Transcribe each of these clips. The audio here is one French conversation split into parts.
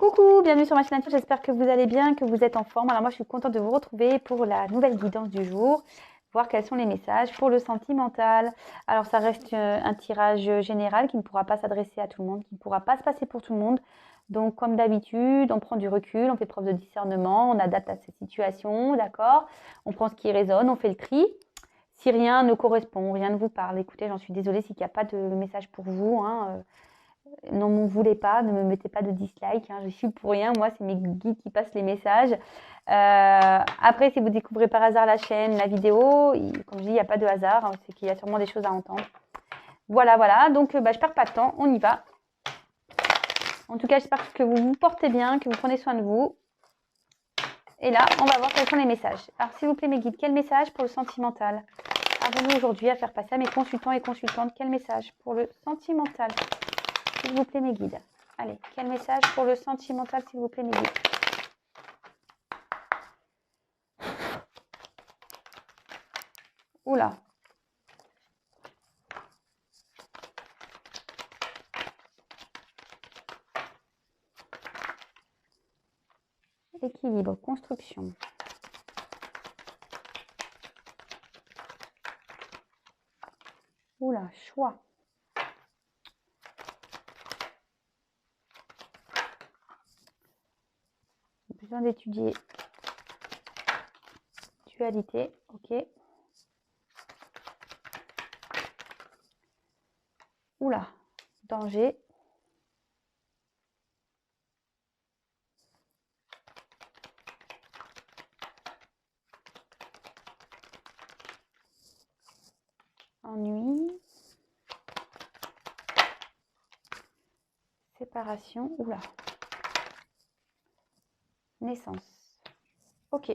Coucou, bienvenue sur ma chaîne Nature, j'espère que vous allez bien, que vous êtes en forme. Alors moi je suis contente de vous retrouver pour la nouvelle guidance du jour, voir quels sont les messages pour le sentimental. Alors ça reste un tirage général qui ne pourra pas s'adresser à tout le monde, qui ne pourra pas se passer pour tout le monde. Donc comme d'habitude, on prend du recul, on fait preuve de discernement, on adapte à cette situation, d'accord? On prend ce qui résonne, on fait le tri. Si rien ne correspond, rien ne vous parle, écoutez, j'en suis désolée s'il n'y a pas de message pour vous, hein, n'en m'en voulez pas, ne me mettez pas de dislike, hein, je suis pour rien, moi c'est mes guides qui passent les messages. Après, si vous découvrez par hasard la chaîne, la vidéo, comme je dis, il n'y a pas de hasard, hein, c'est qu'il y a sûrement des choses à entendre. Voilà, donc je ne perds pas de temps, on y va. En tout cas, j'espère que vous vous portez bien, que vous prenez soin de vous. Et là, on va voir quels sont les messages. Alors, s'il vous plaît, mes guides, quel message pour le sentimental avez-vous aujourd'hui à faire passer à mes consultants et consultantes? Quel message pour le sentimental, s'il vous plaît, mes guides? Allez, quel message pour le sentimental, s'il vous plaît, mes guides? Oula. Équilibre, construction. Oula, choix. Besoin d'étudier. Dualité, ok. Oula, danger. Ennui. Séparation, oula. Naissance. Ok.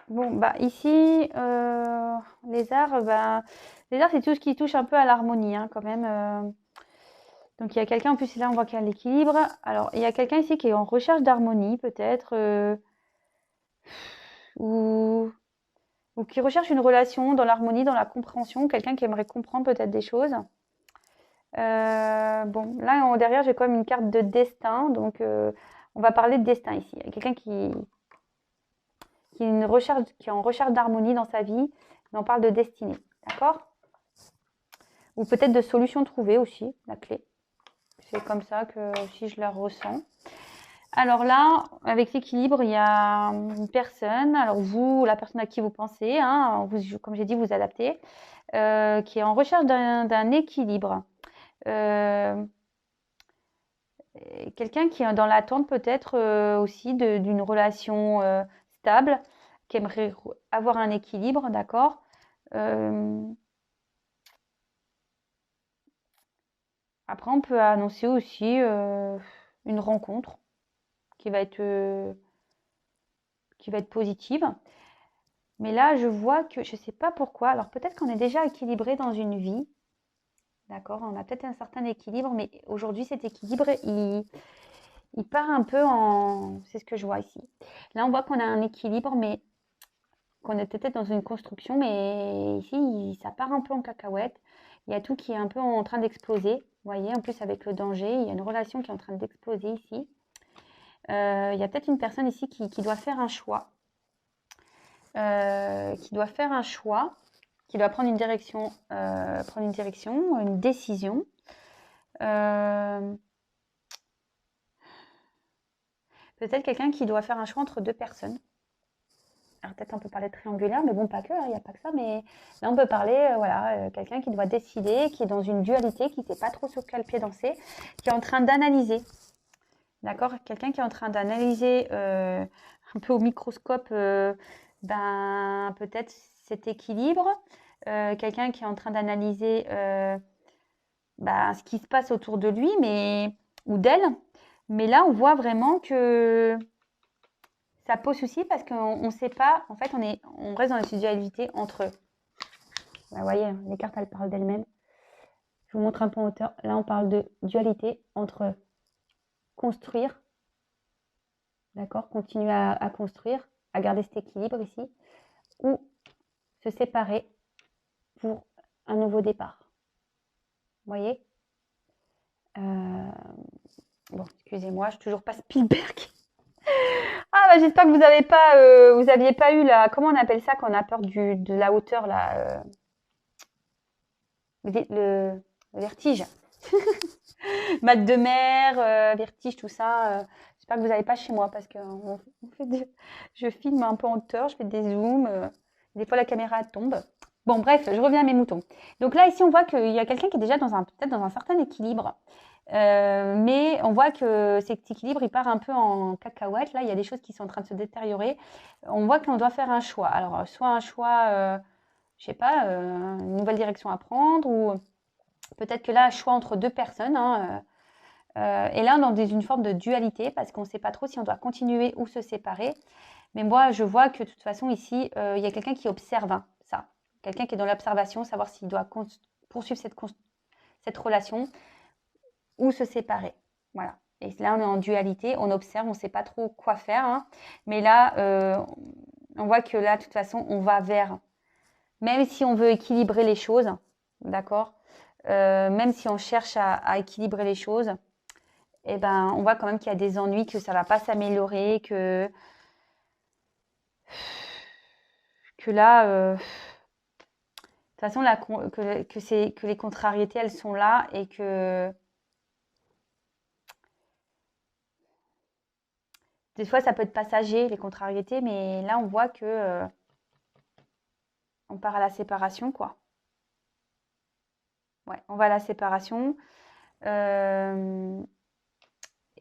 Bon, bah ici, les arts, c'est tout ce qui touche un peu à l'harmonie, hein, quand même. Donc il y a quelqu'un, en plus là on voit qu'il y a l'équilibre. Alors il y a quelqu'un ici qui est en recherche d'harmonie peut-être, ou qui recherche une relation dans l'harmonie, dans la compréhension, quelqu'un qui aimerait comprendre peut-être des choses. Bon, là derrière j'ai quand même une carte de destin, donc on va parler de destin ici. Il y a quelqu'un qui est en recherche d'harmonie dans sa vie, mais on parle de destinée, d'accord? Ou peut-être de solutions trouvées aussi, la clé. C'est comme ça que si je la ressens. Alors là, avec l'équilibre, il y a une personne, alors vous, la personne à qui vous pensez, hein, comme j'ai dit, vous adaptez, qui est en recherche d'un équilibre. Quelqu'un qui est dans l'attente peut-être aussi d'une relation stable, qui aimerait avoir un équilibre, d'accord? Après, on peut annoncer aussi une rencontre qui va être positive. Mais là, je vois que je ne sais pas pourquoi. Alors peut-être qu'on est déjà équilibré dans une vie. D'accord, on a peut-être un certain équilibre, mais aujourd'hui, cet équilibre, il part un peu en... C'est ce que je vois ici. Là, on voit qu'on a un équilibre, mais qu'on est peut-être dans une construction, mais ici, ça part un peu en cacahuète. Il y a tout qui est un peu en train d'exploser. Vous voyez, en plus, avec le danger, il y a une relation qui est en train d'exploser ici. Il y a peut-être une personne ici qui doit faire un choix. Qui doit faire un choix, qui doit prendre une direction, une décision. Peut-être quelqu'un qui doit faire un choix entre deux personnes. Alors peut-être on peut parler de triangulaire, mais bon, pas que, il n'y a pas que ça. Mais là, on peut parler, quelqu'un qui doit décider, qui est dans une dualité, qui ne sait pas trop sur quel pied danser, qui est en train d'analyser. D'accord? Quelqu'un qui est en train d'analyser un peu au microscope, peut-être cet équilibre. Quelqu'un qui est en train d'analyser ce qui se passe autour de lui, ou d'elle. Mais là, on voit vraiment que ça pose souci parce qu'on ne sait pas. En fait, on reste dans la dualité entre eux. Vous voyez, les cartes, elles parlent d'elles-mêmes. Je vous montre un peu en hauteur. Là, on parle de dualité entre construire, d'accord, continuer à construire, à garder cet équilibre ici, ou se séparer pour un nouveau départ. Vous voyez, Bon, excusez-moi, je suis toujours pas Spielberg. Ah, bah, j'espère que vous aviez pas eu la, comment on appelle ça quand on a peur de la hauteur, là, le vertige. Mal de mer, vertige, tout ça. J'espère que vous n'avez pas chez moi parce que je filme un peu en hauteur, je fais des zooms. Des fois, la caméra tombe. Bon, bref, je reviens à mes moutons. Donc là, ici, on voit qu'il y a quelqu'un qui est déjà peut-être dans un certain équilibre. Mais on voit que cet équilibre, il part un peu en cacahuète. Là, il y a des choses qui sont en train de se détériorer. On voit qu'on doit faire un choix. Alors, soit un choix, je sais pas, une nouvelle direction à prendre, ou peut-être que là, un choix entre deux personnes, hein, et là, dans une forme de dualité, parce qu'on ne sait pas trop si on doit continuer ou se séparer. Mais moi, je vois que de toute façon, ici, il y a quelqu'un qui observe, hein, ça. Quelqu'un qui est dans l'observation, savoir s'il doit poursuivre cette relation ou se séparer. Voilà. Et là, on est en dualité, on observe, on ne sait pas trop quoi faire, hein. Mais là, on voit que là, de toute façon, on va vers, même si on veut équilibrer les choses, d'accord, même si on cherche à équilibrer les choses, eh ben, on voit quand même qu'il y a des ennuis, que ça ne va pas s'améliorer, que là, de toute façon, là, que les contrariétés, elles sont là et que des fois, ça peut être passager, les contrariétés, mais là, on voit que on part à la séparation, quoi. Ouais, on va à la séparation.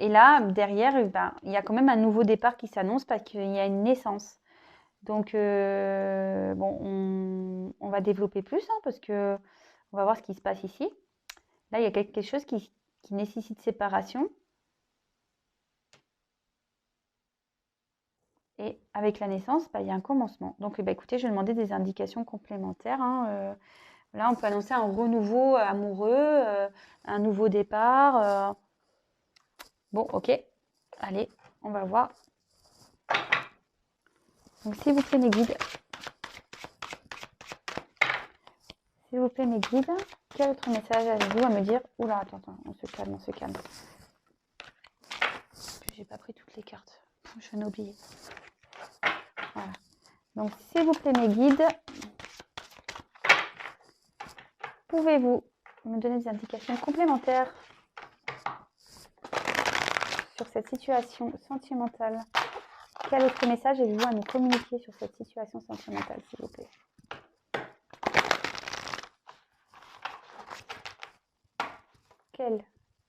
Et là, derrière, ben, il y a quand même un nouveau départ qui s'annonce parce qu'il y a une naissance. Donc, bon, on va développer plus, hein, parce que on va voir ce qui se passe ici. Là, il y a quelque chose qui nécessite séparation. Et avec la naissance, bah, il y a un commencement. Donc, bah, écoutez, je vais demander des indications complémentaires, hein. Là, on peut annoncer un renouveau amoureux, un nouveau départ. Bon, ok. Allez, on va voir. Donc, s'il vous plaît, mes guides. S'il vous plaît, mes guides, quel autre message avez-vous à me dire? Oula, attends, on se calme, on se calme. J'ai pas pris toutes les cartes. Je viens d'oublier. Voilà. Donc, s'il vous plaît, mes guides, pouvez-vous me donner des indications complémentaires sur cette situation sentimentale? Quel autre message avez-vous à nous communiquer sur cette situation sentimentale, s'il vous plaît? Quel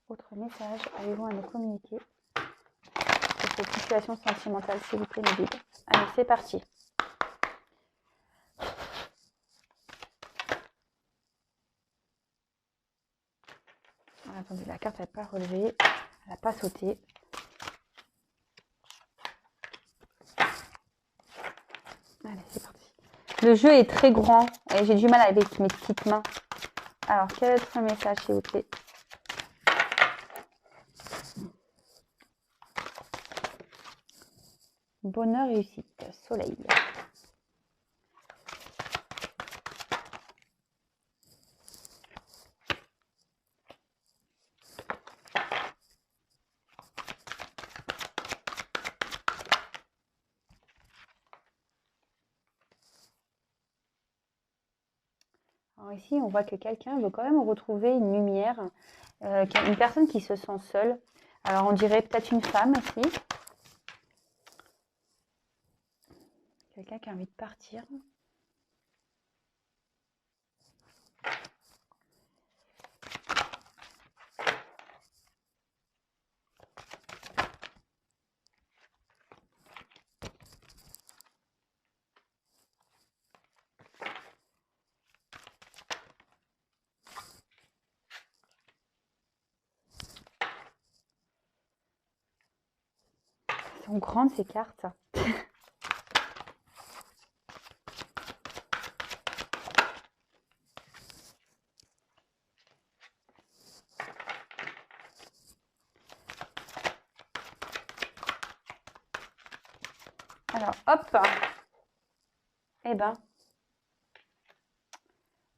autre message avez-vous à nous communiquer sur cette situation sentimentale, s'il vous plaît, mes guides? Allez, c'est parti. Attendez, la carte n'a pas relevé, elle n'a pas sauté. Allez, c'est parti. Le jeu est très grand et j'ai du mal avec mes petites mains. Alors, quel autre message, s'il vous plaît? Bonheur, réussite, soleil. Alors ici, on voit que quelqu'un veut quand même retrouver une lumière, une personne qui se sent seule. Alors, on dirait peut-être une femme aussi. Quelqu'un qui a envie de partir. Elles sont grandes ces cartes. Alors, hop. Eh ben.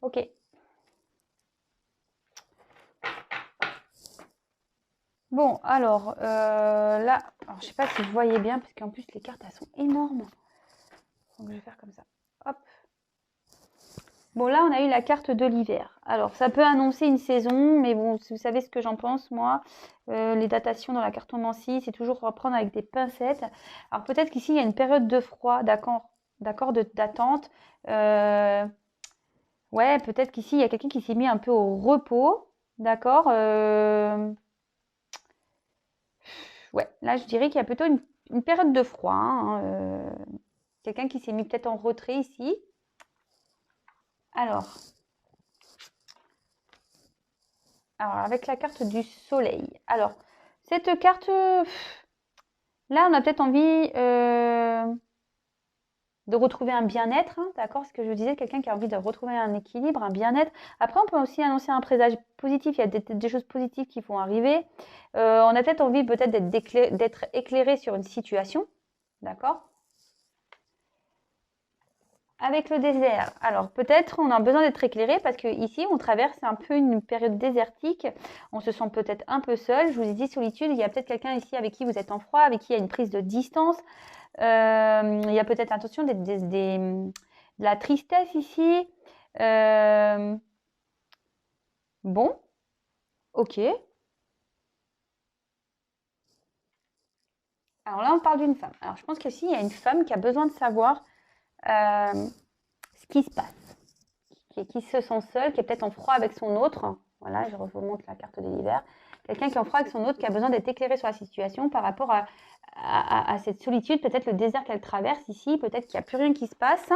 Ok. Bon, alors, là, alors, je sais pas si vous voyez bien, parce qu'en plus, les cartes, elles sont énormes. Donc, je vais faire comme ça. Hop. Bon, là, on a eu la carte de l'hiver. Alors, ça peut annoncer une saison, mais bon, vous savez ce que j'en pense, moi. Les datations dans la cartomancie, c'est toujours à prendre avec des pincettes. Alors, peut-être qu'ici, il y a une période de froid, d'accord, d'attente. Ouais, peut-être qu'ici, il y a quelqu'un qui s'est mis un peu au repos, d'accord. Ouais, là, je dirais qu'il y a plutôt une période de froid, hein, quelqu'un qui s'est mis peut-être en retrait ici. Alors, avec la carte du soleil. Alors, cette carte, là, on a peut-être envie de retrouver un bien-être, hein, d'accord? Ce que je vous disais, quelqu'un qui a envie de retrouver un équilibre, un bien-être. Après, on peut aussi annoncer un présage positif. Il y a des choses positives qui vont arriver. On a peut-être envie d'être éclairé sur une situation, d'accord? Avec le désert, alors peut-être on a besoin d'être éclairé parce qu'ici on traverse un peu une période désertique, on se sent peut-être un peu seul, je vous ai dit solitude, il y a peut-être quelqu'un ici avec qui vous êtes en froid, avec qui il y a une prise de distance, il y a peut-être attention de la tristesse ici. Bon, ok. Alors là on parle d'une femme. Alors je pense que si, il y a une femme qui a besoin de savoir ce qui se passe, qui se sent seule, qui est peut-être en froid avec son autre. Voilà, je remonte la carte de l'hiver. Quelqu'un qui est en froid avec son autre, qui a besoin d'être éclairé sur la situation par rapport à cette solitude, peut-être le désert qu'elle traverse ici, peut-être qu'il n'y a plus rien qui se passe.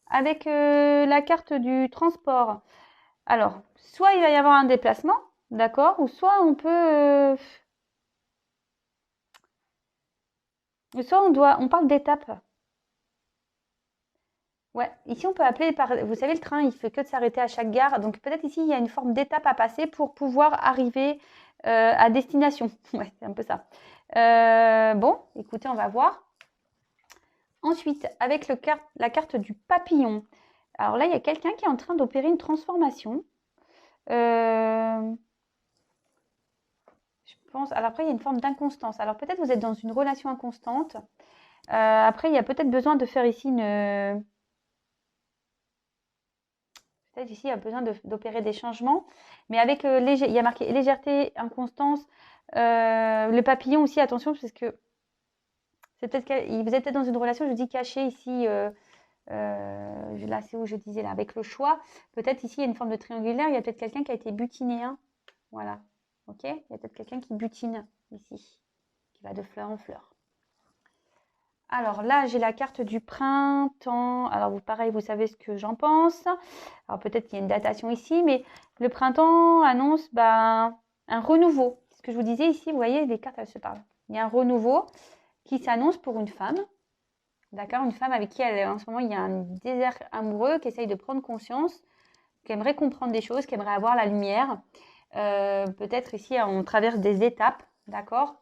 Avec la carte du transport, alors, soit il va y avoir un déplacement, d'accord, ou soit on peut... soit on parle d'étape. Ouais, ici on peut appeler par, vous savez, le train, il fait que de s'arrêter à chaque gare, donc peut-être ici il y a une forme d'étape à passer pour pouvoir arriver à destination. Ouais, c'est un peu ça. Bon, écoutez, on va voir. Ensuite, avec la carte du papillon. Alors là, il y a quelqu'un qui est en train d'opérer une transformation. Je pense. Alors après, il y a une forme d'inconstance. Alors peut-être vous êtes dans une relation inconstante. Après, il y a peut-être besoin de faire ici une peut-être ici, il y a besoin d'opérer des changements. Mais avec il y a marqué légèreté, inconstance. Le papillon aussi, attention, parce que vous êtes peut-être dans une relation, je dis cachée ici. Là, c'est où je disais, là, avec le choix. Peut-être ici, il y a une forme de triangulaire. Il y a peut-être quelqu'un qui a été butiné. Hein. Voilà. OK. Il y a peut-être quelqu'un qui butine ici, qui va de fleur en fleur. Alors là, j'ai la carte du printemps. Alors, pareil, vous savez ce que j'en pense. Alors, peut-être qu'il y a une datation ici, mais le printemps annonce un renouveau. Ce que je vous disais ici, vous voyez, les cartes, elles se parlent. Il y a un renouveau qui s'annonce pour une femme. D'accord? Une femme avec qui, en ce moment, il y a un désert amoureux qui essaye de prendre conscience, qui aimerait comprendre des choses, qui aimerait avoir la lumière. Peut-être ici, on traverse des étapes. D'accord?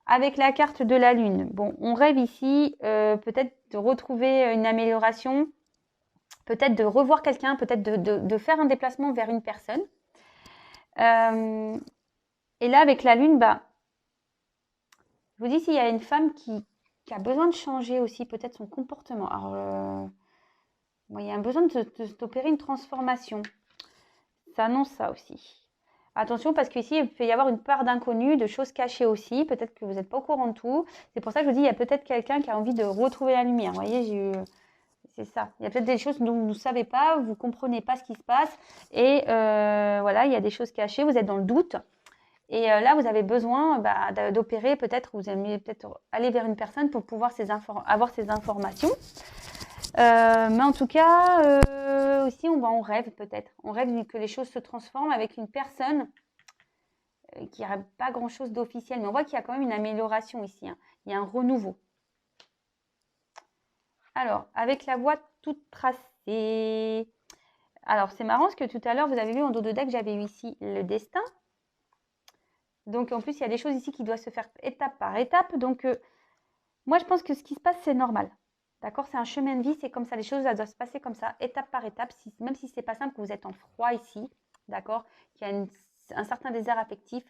Avec la carte de la lune, bon, on rêve ici peut-être de retrouver une amélioration, peut-être de revoir quelqu'un, peut-être de faire un déplacement vers une personne. Et là, avec la lune, je vous dis s'il y a une femme qui a besoin de changer aussi peut-être son comportement. Alors, il y a un besoin d'opérer une transformation. Ça annonce ça aussi. Attention parce qu'ici, il peut y avoir une part d'inconnu, de choses cachées aussi. Peut-être que vous n'êtes pas au courant de tout. C'est pour ça que je vous dis, il y a peut-être quelqu'un qui a envie de retrouver la lumière. Vous voyez, c'est ça. Il y a peut-être des choses dont vous ne savez pas, vous ne comprenez pas ce qui se passe. Et voilà, il y a des choses cachées, vous êtes dans le doute. Et là, vous avez besoin d'opérer, peut-être, vous aimez peut-être aller vers une personne pour pouvoir avoir ces informations. Mais en tout cas, aussi, on rêve peut-être. On rêve que les choses se transforment avec une personne qui n'a pas grand-chose d'officiel. Mais on voit qu'il y a quand même une amélioration ici. Hein. Il y a un renouveau. Alors, avec la voie toute tracée. Alors, c'est marrant parce que tout à l'heure, vous avez vu en dos de deck, j'avais eu ici le destin. Donc, en plus, il y a des choses ici qui doivent se faire étape par étape. Donc, moi, je pense que ce qui se passe, c'est normal. D'accord? C'est un chemin de vie, c'est comme ça. Les choses, elles doivent se passer comme ça, étape par étape. Même si ce n'est pas simple, que vous êtes en froid ici. D'accord? Qu'il y a une un certain désert affectif.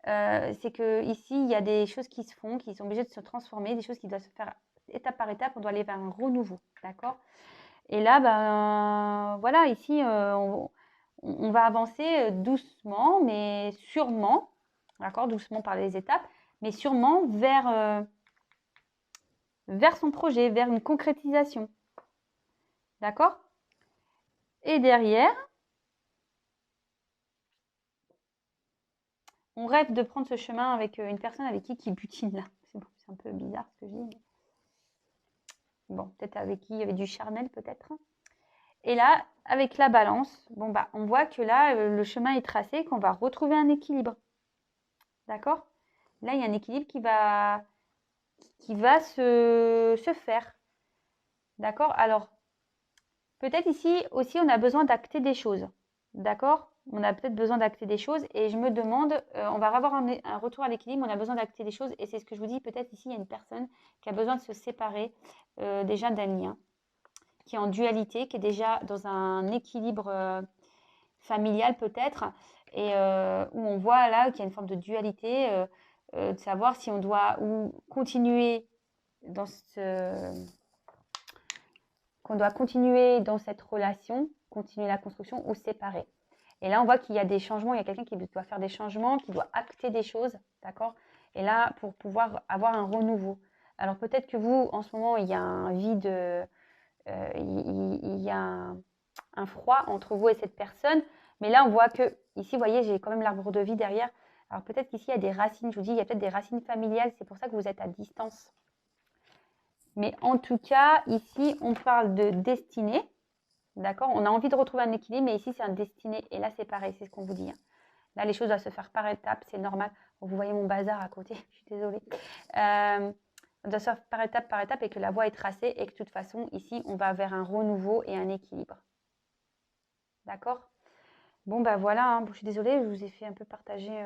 C'est que ici, il y a des choses qui se font, qui sont obligées de se transformer, des choses qui doivent se faire étape par étape. On doit aller vers un renouveau, d'accord? Et là, ben voilà, ici, on va avancer doucement, mais sûrement, d'accord? Doucement par les étapes, mais sûrement vers son projet, vers une concrétisation, d'accord? Et derrière, on rêve de prendre ce chemin avec une personne avec qui butine là. C'est un peu bizarre ce que je dis. Mais... Bon, peut-être avec qui il y avait du charnel peut-être. Et là, avec la balance, bon bah, on voit que là, le chemin est tracé, qu'on va retrouver un équilibre. D'accord? Là, il y a un équilibre qui va se faire. D'accord? Alors, peut-être ici aussi, on a besoin d'acter des choses. D'accord? On a peut-être besoin d'acter des choses et je me demande, on va avoir un retour à l'équilibre, on a besoin d'acter des choses et c'est ce que je vous dis, peut-être ici, il y a une personne qui a besoin de se séparer déjà d'un lien, qui est en dualité, qui est déjà dans un équilibre familial peut-être, et où on voit là qu'il y a une forme de dualité, de savoir si on doit ou continuer dans qu'on doit continuer dans cette relation, continuer la construction ou séparer. Et là, on voit qu'il y a des changements, il y a quelqu'un qui doit faire des changements, qui doit acter des choses, d'accord? Et là, pour pouvoir avoir un renouveau. Alors peut-être que vous, en ce moment, il y a un vide, il y a un froid entre vous et cette personne, mais là, on voit que, ici, vous voyez, j'ai quand même l'arbre de vie derrière. Alors peut-être qu'ici, il y a des racines, je vous dis, il y a peut-être des racines familiales, c'est pour ça que vous êtes à distance. Mais en tout cas, ici, on parle de destinée. D'accord? On a envie de retrouver un équilibre, mais ici, c'est un destiné. Et là, c'est pareil, c'est ce qu'on vous dit. Là, les choses doivent se faire par étapes, c'est normal. Vous voyez mon bazar à côté, je suis désolée. On doit se faire par étape et que la voie est tracée et que de toute façon, ici, on va vers un renouveau et un équilibre. D'accord? Bon, bah voilà, hein. Bon, je suis désolée, je vous ai fait un peu partager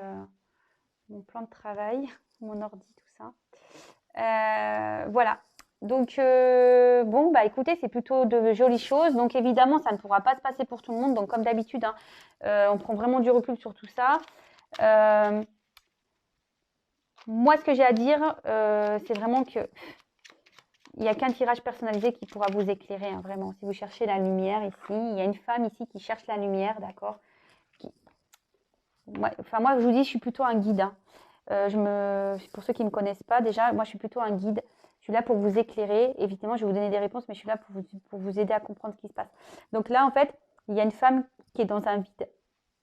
mon plan de travail, mon ordi, tout ça. Voilà. Donc, bon, bah écoutez, c'est plutôt de jolies choses. Donc, évidemment, ça ne pourra pas se passer pour tout le monde. Donc, comme d'habitude, hein, on prend vraiment du recul sur tout ça. Moi, ce que j'ai à dire, c'est vraiment que il n'y a qu'un tirage personnalisé qui pourra vous éclairer, hein, vraiment. Si vous cherchez la lumière ici, il y a une femme ici qui cherche la lumière, d'accord? Moi, je vous dis, je suis plutôt un guide. Hein. Pour ceux qui ne me connaissent pas, déjà, moi, je suis plutôt un guide. Je suis là pour vous éclairer. Évidemment, je vais vous donner des réponses, mais je suis là pour vous aider à comprendre ce qui se passe. Donc là, en fait, il y a une femme qui est dans un vide.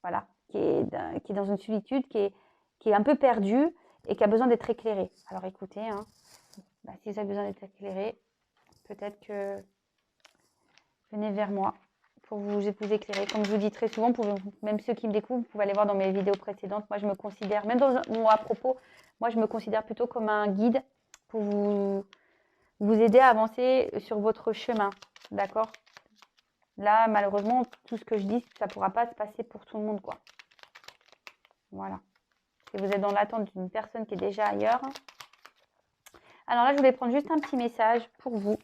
Voilà. Qui est dans une solitude, qui est un peu perdue et qui a besoin d'être éclairée. Alors écoutez, hein, si vous avez besoin d'être éclairé, peut-être que venez vers moi pour vous éclairer. Comme je vous dis très souvent, même ceux qui me découvrent, vous pouvez aller voir dans mes vidéos précédentes. Moi, je me considère, même à propos, moi, je me considère plutôt comme un guide pour vous aider à avancer sur votre chemin. D'accord? Là, malheureusement, tout ce que je dis, ça ne pourra pas se passer pour tout le monde, quoi. Voilà. Si vous êtes dans l'attente d'une personne qui est déjà ailleurs. Alors là, je voulais prendre juste un petit message pour vous.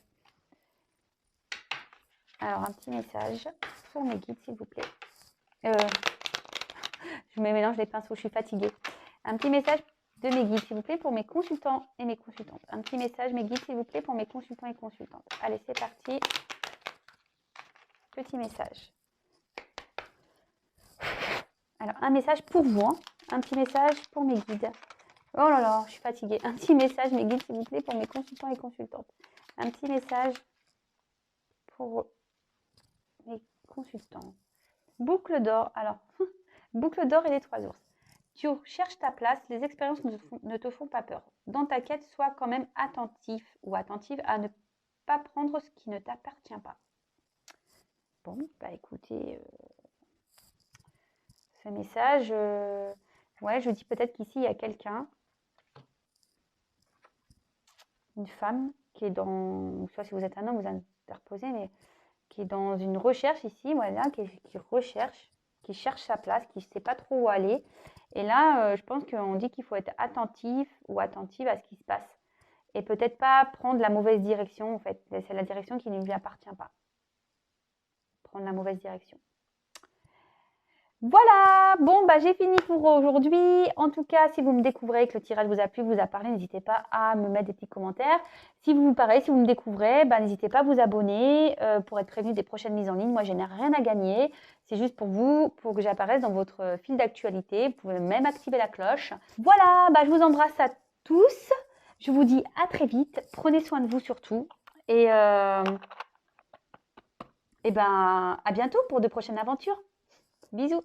Alors, un petit message pour mes guides, s'il vous plaît. Je me mélange les pinceaux, je suis fatiguée. Un petit message de mes guides, s'il vous plaît, pour mes consultants et mes consultantes. Un petit message, mes guides, s'il vous plaît, pour mes consultants et consultantes. Allez, c'est parti. Petit message. Alors, un message pour vous. Hein. Un petit message pour mes guides. Oh là là, je suis fatiguée. Un petit message, mes guides, s'il vous plaît, pour mes consultants et consultantes. Un petit message pour mes consultants. Boucle d'or. Alors, boucle d'or et les 3 ours. Tu cherches ta place, les expériences ne te font pas peur. Dans ta quête, sois quand même attentif ou attentive à ne pas prendre ce qui ne t'appartient pas. Bon, bah écoutez, ce message, ouais, je dis peut-être qu'ici, il y a quelqu'un, une femme, qui est dans, soit si vous êtes un homme, vous interposez, mais qui est dans une recherche ici, voilà, qui recherche, qui cherche sa place, qui ne sait pas trop où aller. Et là, je pense qu'on dit qu'il faut être attentif ou attentive à ce qui se passe. Et peut-être pas prendre la mauvaise direction, en fait. C'est la direction qui ne lui appartient pas. Prendre la mauvaise direction. Voilà, bon, bah, j'ai fini pour aujourd'hui. En tout cas, si vous me découvrez que le tirage vous a plu, vous a parlé, n'hésitez pas à me mettre des petits commentaires. Si vous, pareil, si vous me découvrez, bah, n'hésitez pas à vous abonner pour être prévenu des prochaines mises en ligne. Moi, je n'ai rien à gagner. C'est juste pour vous, pour que j'apparaisse dans votre fil d'actualité. Vous pouvez même activer la cloche. Voilà, bah, je vous embrasse à tous. Je vous dis à très vite. Prenez soin de vous surtout. Et ben, à bientôt pour de prochaines aventures. Bisous.